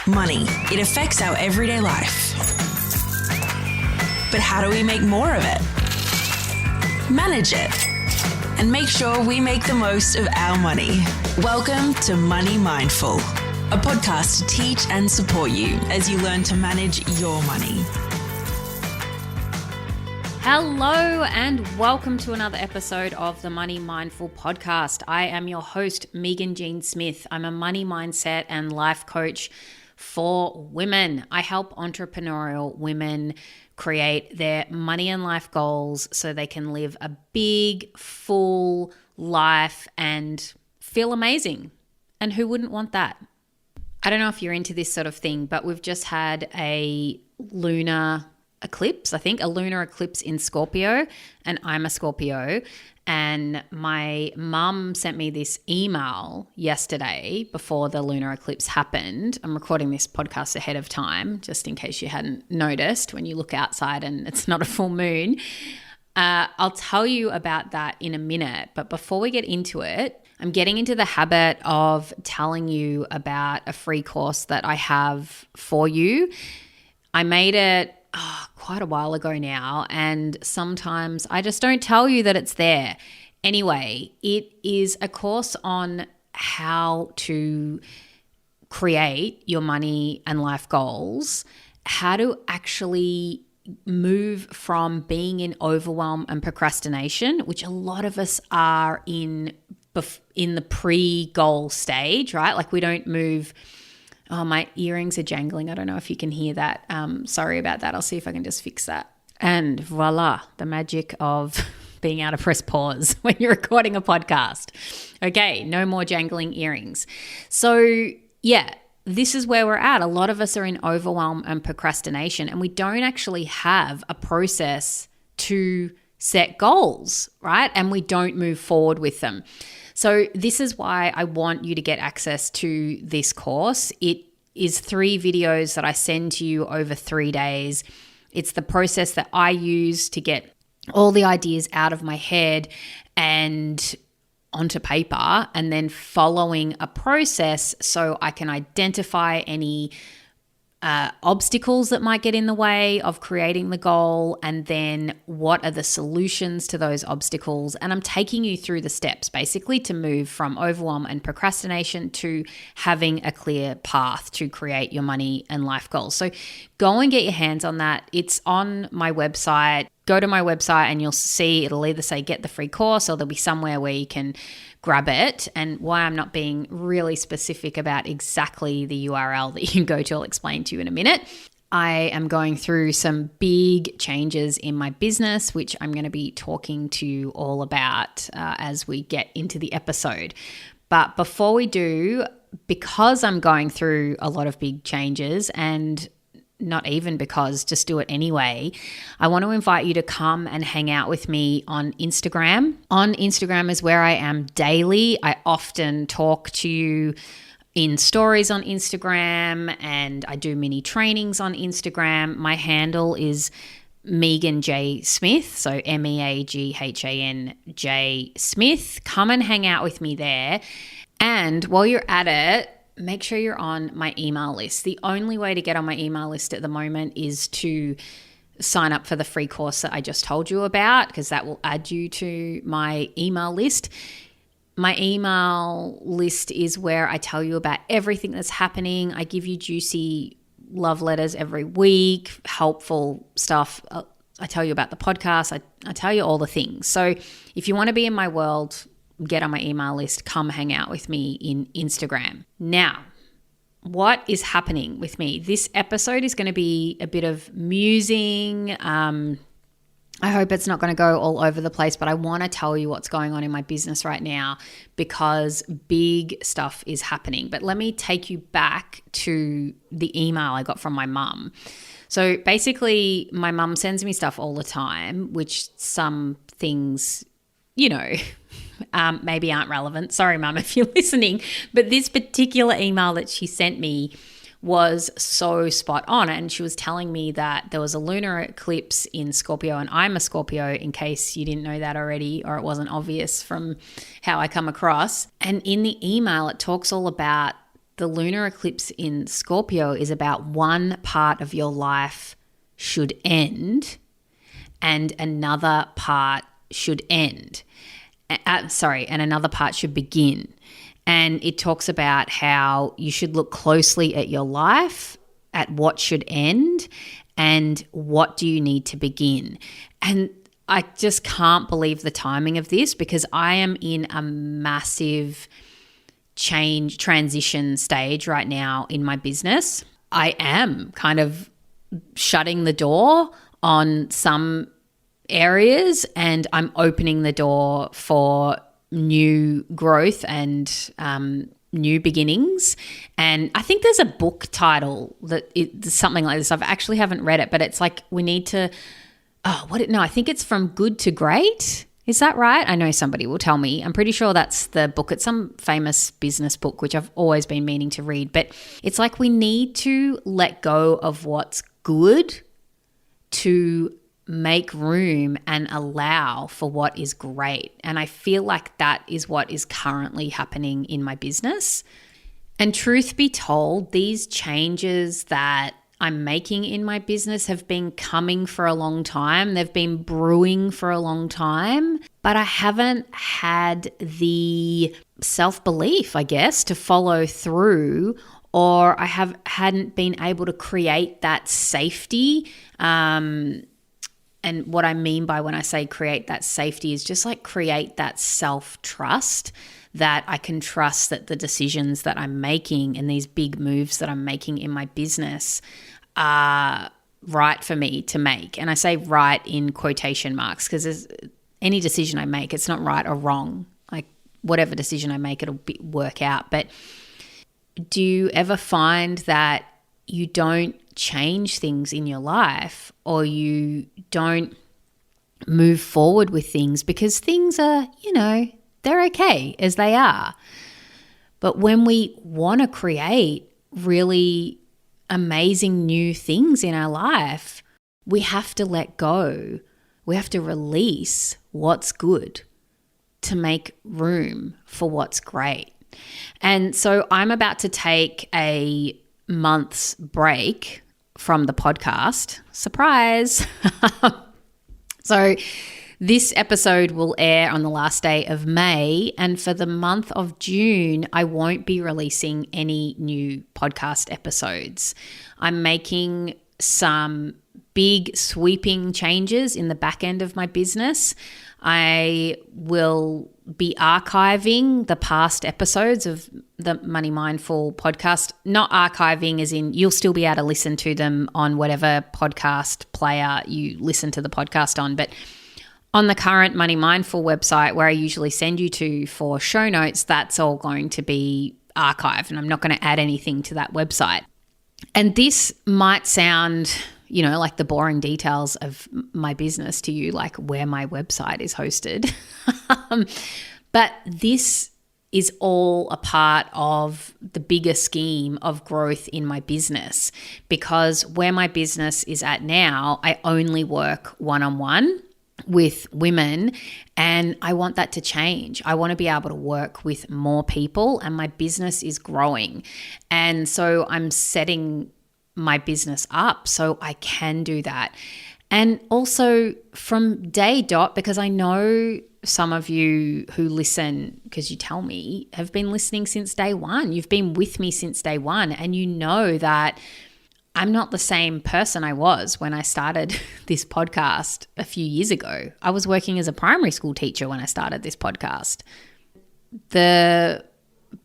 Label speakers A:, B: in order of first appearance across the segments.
A: Money. It affects our everyday life. But how do we make more of it? Manage it. And make sure we make the most of our money. Welcome to Money Mindful, a podcast to teach and support you as you learn to manage your money.
B: Hello and welcome to another episode of the Money Mindful podcast. I am your host, Meaghan Jean Smith. I'm a money mindset and life coach for women. I help entrepreneurial women create their money and life goals so they can live a big, full life and feel amazing. And who wouldn't want that? I don't know if you're into this sort of thing, but we've just had a lunar eclipse, I think, a lunar eclipse in Scorpio, and I'm a Scorpio. And my mum sent me this email yesterday before the lunar eclipse happened. I'm recording this podcast ahead of time, just in case you hadn't noticed when you look outside and it's not a full moon. I'll tell you about that in a minute. But before we get into it, I'm getting into the habit of telling you about a free course that I have for you. I made it quite a while ago now, and sometimes I just don't tell you that it's there. Anyway, it is a course on how to create your money and life goals, how to actually move from being in overwhelm and procrastination, which a lot of us are in the pre-goal stage, right? Like we don't move. Oh, my earrings are jangling. I don't know if you can hear that. Sorry about that. I'll see if I can just fix that. And voila, the magic of being able to press pause when you're recording a podcast. Okay, no more jangling earrings. So yeah, this is where we're at. A lot of us are in overwhelm and procrastination, and we don't actually have a process to set goals, right? And we don't move forward with them. So this is why I want you to get access to this course. It is 3 videos that I send to you over 3 days. It's the process that I use to get all the ideas out of my head and onto paper, and then following a process so I can identify any obstacles that might get in the way of creating the goal, and then what are the solutions to those obstacles. And I'm taking you through the steps basically to move from overwhelm and procrastination to having a clear path to create your money and life goals. So go and get your hands on that. It's on my website. Go to my website and you'll see it'll either say get the free course, or there'll be somewhere where you can grab it. And why I'm not being really specific about exactly the URL that you can go to, I'll explain to you in a minute. I am going through some big changes in my business, which I'm going to be talking to you all about as we get into the episode. But before we do, because I'm going through a lot of big changes, and not even because, just do it anyway, I want to invite you to come and hang out with me on Instagram. On Instagram is where I am daily. I often talk to you in stories on Instagram, and I do mini trainings on Instagram. My handle is Meaghan J Smith, so Meaghan J Smith. Come and hang out with me there. And while you're at it, make sure you're on my email list. The only way to get on my email list at the moment is to sign up for the free course that I just told you about, because that will add you to my email list. My email list is where I tell you about everything that's happening. I give you juicy love letters every week, helpful stuff. I tell you about the podcast. I tell you all the things. So if you want to be in my world, get on my email list, come hang out with me in Instagram. Now, what is happening with me? This episode is going to be a bit of musing. I hope it's not going to go all over the place, but I want to tell you what's going on in my business right now because big stuff is happening. But let me take you back to the email I got from my mum. So basically, my mum sends me stuff all the time, which some things, maybe aren't relevant. Sorry, Mum, if you're listening. But this particular email that she sent me was so spot on. And she was telling me that there was a lunar eclipse in Scorpio, and I'm a Scorpio, in case you didn't know that already or it wasn't obvious from how I come across. And in the email, it talks all about the lunar eclipse in Scorpio is about one part of your life should end and another part should end. And another part should begin. And it talks about how you should look closely at your life, at what should end, and what do you need to begin. And I just can't believe the timing of this, because I am in a massive transition stage right now in my business. I am kind of shutting the door on some areas and I'm opening the door for new growth and new beginnings. And I think there's a book title that it's something like this. I actually haven't read it, but it's like we need to, I think it's From Good to Great. Is that right? I know somebody will tell me. I'm pretty sure that's the book. It's some famous business book, which I've always been meaning to read. But it's like we need to let go of what's good to make room and allow for what is great. And I feel like that is what is currently happening in my business. And truth be told, these changes that I'm making in my business have been coming for a long time. They've been brewing for a long time, but I haven't had the self-belief, I guess, to follow through, or I hadn't been able to create that safety. And what I mean by when I say create that safety is just like create that self-trust, that I can trust that the decisions that I'm making and these big moves that I'm making in my business are right for me to make. And I say right in quotation marks, because any decision I make, it's not right or wrong. Like whatever decision I make, it'll work out. But do you ever find that you don't change things in your life, or you don't move forward with things because things are, they're okay as they are? But when we want to create really amazing new things in our life, we have to let go. We have to release what's good to make room for what's great. And so I'm about to take a month's break from the podcast. Surprise. So this episode will air on the last day of May, and for the month of June, I won't be releasing any new podcast episodes. I'm making some big sweeping changes in the back end of my business. I will be archiving the past episodes of the Money Mindful podcast, not archiving as in you'll still be able to listen to them on whatever podcast player you listen to the podcast on, but on the current Money Mindful website where I usually send you to for show notes, that's all going to be archived, and I'm not going to add anything to that website. And this might sound, like the boring details of my business to you, like where my website is hosted. But this is all a part of the bigger scheme of growth in my business, because where my business is at now, I only work one-on-one with women, and I want that to change. I want to be able to work with more people, and my business is growing. And so I'm setting my business up so I can do that. And also from day dot, because I know some of you who listen, because you tell me, have been listening since day one. You've been with me since day one, and you know that I'm not the same person I was when I started this podcast a few years ago. I was working as a primary school teacher when I started this podcast. The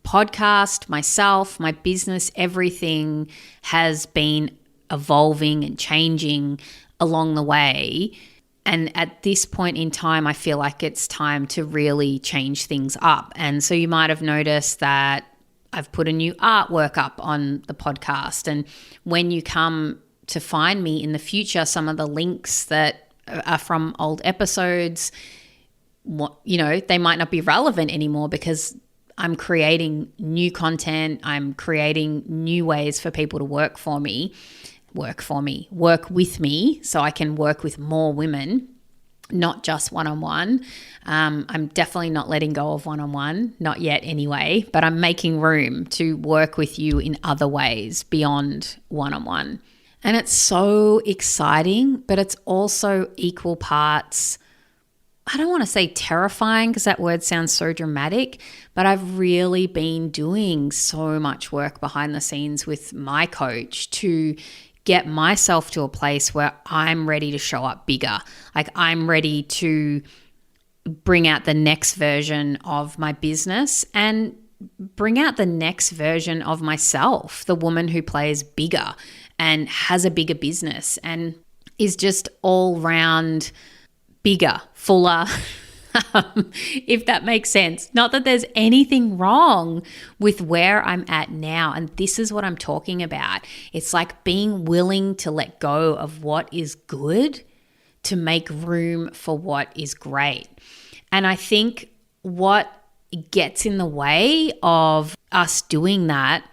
B: podcast, myself, my business, everything has been evolving and changing along the way. And at this point in time, I feel like it's time to really change things up. And so you might have noticed that I've put a new artwork up on the podcast. And when you come to find me in the future, some of the links that are from old episodes, they might not be relevant anymore because I'm creating new content. I'm creating new ways for people to work with me so I can work with more women. not just one-on-one. I'm definitely not letting go of one-on-one, not yet anyway, but I'm making room to work with you in other ways beyond one-on-one. And it's so exciting, but it's also equal parts, I don't want to say terrifying because that word sounds so dramatic, but I've really been doing so much work behind the scenes with my coach to get myself to a place where I'm ready to show up bigger. Like I'm ready to bring out the next version of my business and bring out the next version of myself, the woman who plays bigger and has a bigger business and is just all round bigger, fuller, if that makes sense. Not that there's anything wrong with where I'm at now. And this is what I'm talking about. It's like being willing to let go of what is good to make room for what is great. And I think what gets in the way of us doing that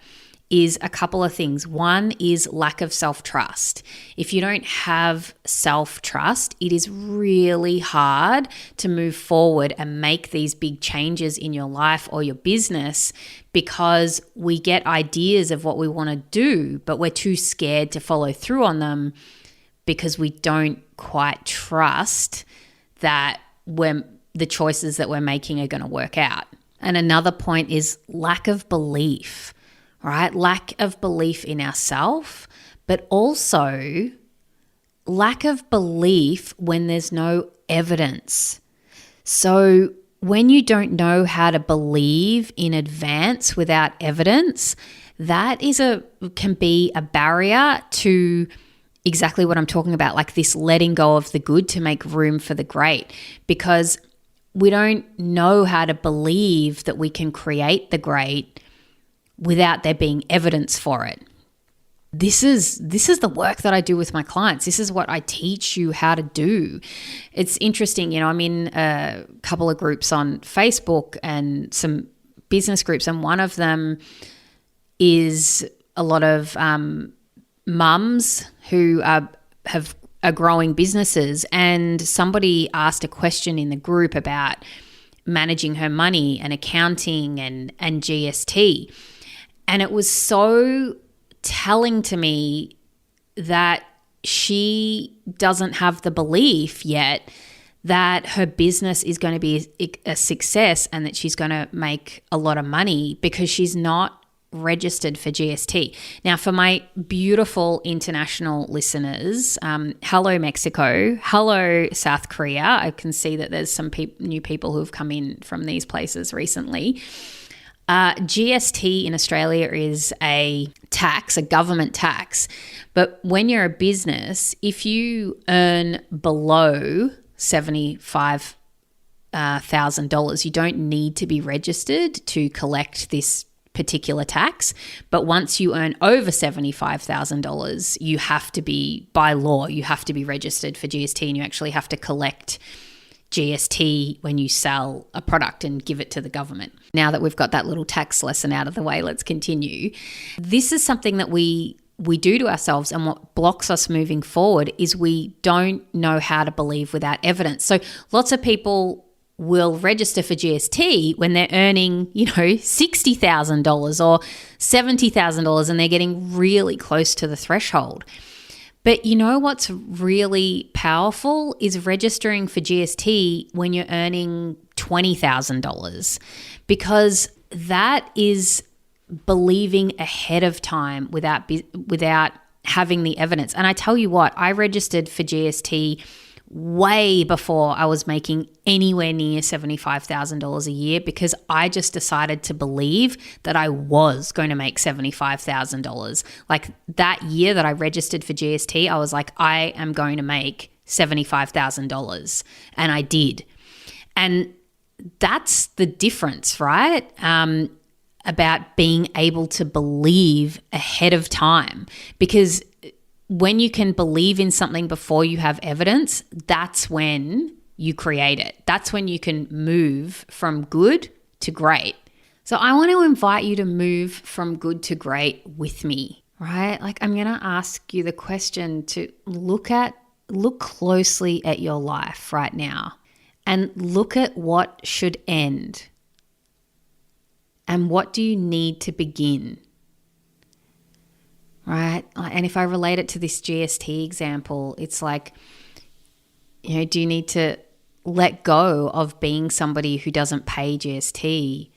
B: is a couple of things. One is lack of self-trust. If you don't have self-trust, it is really hard to move forward and make these big changes in your life or your business because we get ideas of what we want to do, but we're too scared to follow through on them because we don't quite trust that the choices that we're making are going to work out. And another point is lack of belief. Right? Lack of belief in ourselves, but also lack of belief when there's no evidence. So when you don't know how to believe in advance without evidence, that can be a barrier to exactly what I'm talking about, like this letting go of the good to make room for the great, because we don't know how to believe that we can create the great without there being evidence for it. This is the work that I do with my clients. This is what I teach you how to do. It's interesting, I'm in a couple of groups on Facebook and some business groups, and one of them is a lot of mums who are growing businesses, and somebody asked a question in the group about managing her money and accounting and GST. And it was so telling to me that she doesn't have the belief yet that her business is going to be a success and that she's going to make a lot of money because she's not registered for GST. Now, for my beautiful international listeners, hello Mexico, hello South Korea. I can see that there's some new people who have come in from these places recently. GST in Australia is a government tax. But when you're a business, if you earn below $75,000, you don't need to be registered to collect this particular tax. But once you earn over $75,000, you have to be, by law, you have to be registered for GST, and you actually have to collect GST when you sell a product and give it to the government. Now that we've got that little tax lesson out of the way, let's continue. This is something that we do to ourselves, and what blocks us moving forward is we don't know how to believe without evidence. So lots of people will register for GST when they're earning, $60,000 or $70,000 and they're getting really close to the threshold. But you know what's really powerful is registering for GST when you're earning $20,000, because that is believing ahead of time without having the evidence. And I tell you what, I registered for GST way before I was making anywhere near $75,000 a year, because I just decided to believe that I was going to make $75,000. Like that year that I registered for GST, I was like, I am going to make $75,000. And I did. And that's the difference, right? About being able to believe ahead of time, because when you can believe in something before you have evidence, that's when you create it. That's when you can move from good to great. So I want to invite you to move from good to great with me, right? Like I'm going to ask you the question to look at look closely at your life right now and look at what should end and what do you need to begin, right? And if I relate it to this GST example, it's like, do you need to let go of being somebody who doesn't pay GST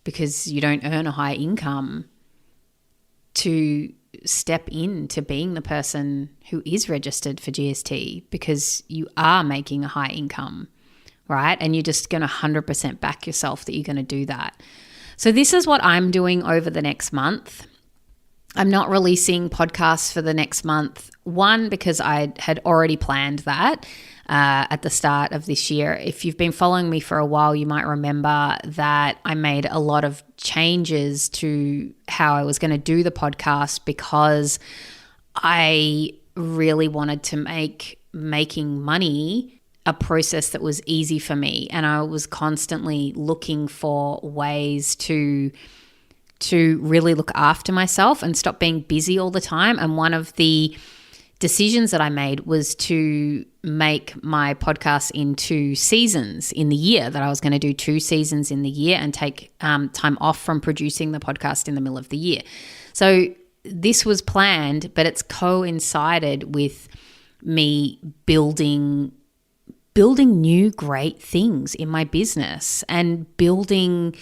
B: because you don't earn a high income to step into being the person who is registered for GST because you are making a high income, right? And you're just going to 100% back yourself that you're going to do that. So this is what I'm doing over the next month. I'm not releasing podcasts for the next month. One, because I had already planned that at the start of this year. If you've been following me for a while, you might remember that I made a lot of changes to how I was going to do the podcast because I really wanted to make making money a process that was easy for me. And I was constantly looking for ways to really look after myself and stop being busy all the time. And one of the decisions that I made was to make my podcast into seasons in the year, that I was going to do 2 seasons in the year and take time off from producing the podcast in the middle of the year. So this was planned, but it's coincided with me building new great things in my business and building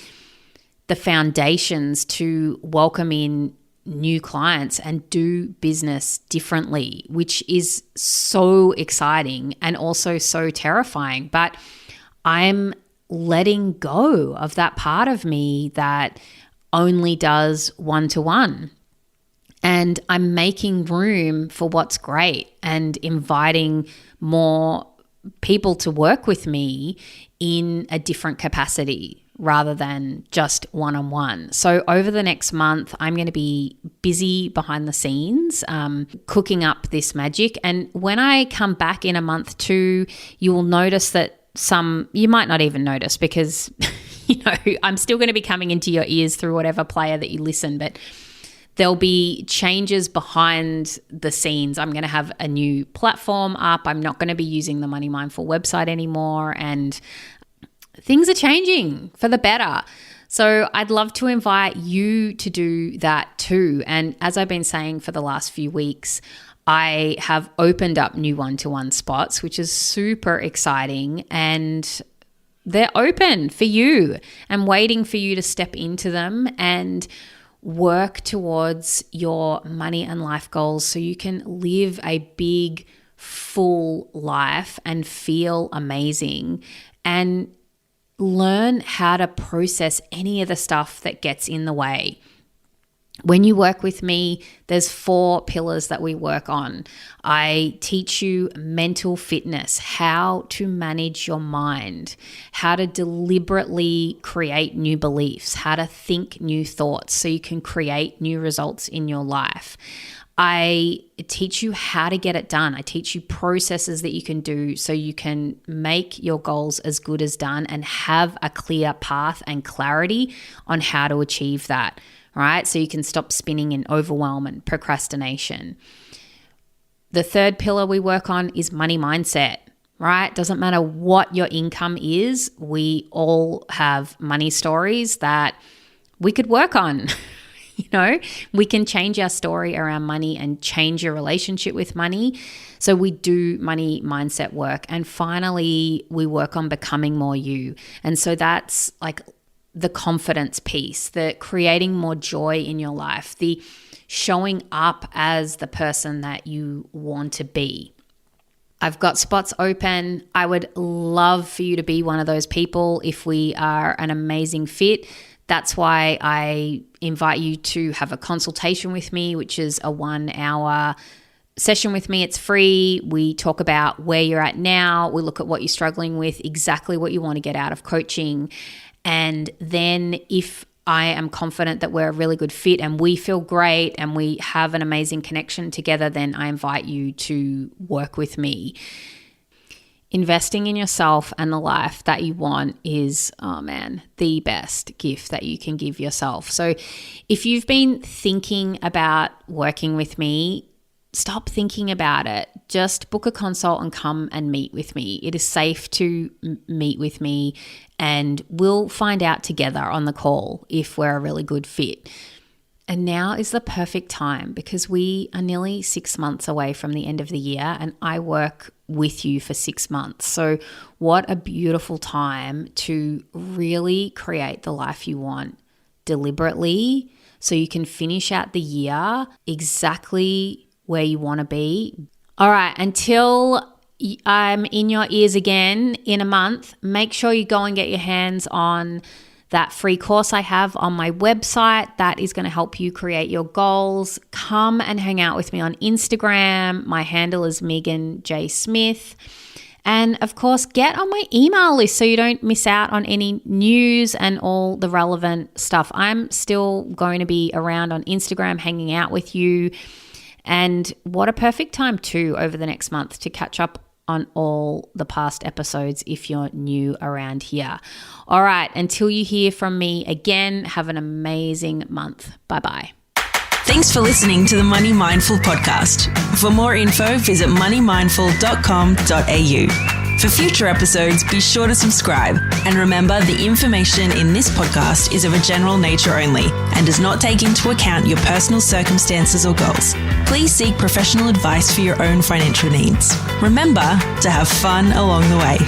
B: the foundations to welcome in new clients and do business differently, which is so exciting and also so terrifying. But I'm letting go of that part of me that only does one-to-one. And I'm making room for what's great and inviting more people to work with me in a different capacity rather than just one-on-one. So over the next month, I'm going to be busy behind the scenes, cooking up this magic. And when I come back in a month too, you will notice that you might not even notice because, I'm still going to be coming into your ears through whatever player that you listen, but there'll be changes behind the scenes. I'm going to have a new platform up. I'm not going to be using the Money Mindful website anymore, and things are changing for the better. So I'd love to invite you to do that too. And as I've been saying for the last few weeks, I have opened up new one-to-one spots, which is super exciting. And they're open for you and waiting for you to step into them and work towards your money and life goals so you can live a big, full life and feel amazing and learn how to process any of the stuff that gets in the way. When you work with me, there's 4 pillars that we work on. I teach you mental fitness, how to manage your mind, how to deliberately create new beliefs, how to think new thoughts so you can create new results in your life. I teach you how to get it done. I teach you processes that you can do so you can make your goals as good as done and have a clear path and clarity on how to achieve that, right? So you can stop spinning in overwhelm and procrastination. The 3rd pillar we work on is money mindset, right? Doesn't matter what your income is. We all have money stories that we could work on. We can change our story around money and change your relationship with money. So we do money mindset work. And finally, we work on becoming more you. And so that's like the confidence piece, the creating more joy in your life, the showing up as the person that you want to be. I've got spots open. I would love for you to be one of those people if we are an amazing fit. That's why I invite you to have a consultation with me, which is a 1-hour session with me. It's free. We talk about where you're at now. We look at what you're struggling with, exactly what you want to get out of coaching. And then if I am confident that we're a really good fit and we feel great and we have an amazing connection together, then I invite you to work with me. Investing in yourself and the life that you want is, the best gift that you can give yourself. So if you've been thinking about working with me, stop thinking about it. Just book a consult and come and meet with me. It is safe to meet with me, and we'll find out together on the call if we're a really good fit. And now is the perfect time because we are nearly 6 months away from the end of the year, and I work with you for 6 months. So what a beautiful time to really create the life you want deliberately so you can finish out the year exactly where you want to be. All right, until I'm in your ears again in a month, make sure you go and get your hands on that free course I have on my website that is going to help you create your goals. Come and hang out with me on Instagram. My handle is Meaghan Jean Smith. And of course, get on my email list so you don't miss out on any news and all the relevant stuff. I'm still going to be around on Instagram hanging out with you. And what a perfect time too over the next month to catch up on all the past episodes if you're new around here. All right, until you hear from me again, have an amazing month. Bye-bye.
A: Thanks for listening to the Money Mindful podcast. For more info, visit moneymindful.com.au. For future episodes, be sure to subscribe. And remember, the information in this podcast is of a general nature only and does not take into account your personal circumstances or goals. Please seek professional advice for your own financial needs. Remember to have fun along the way.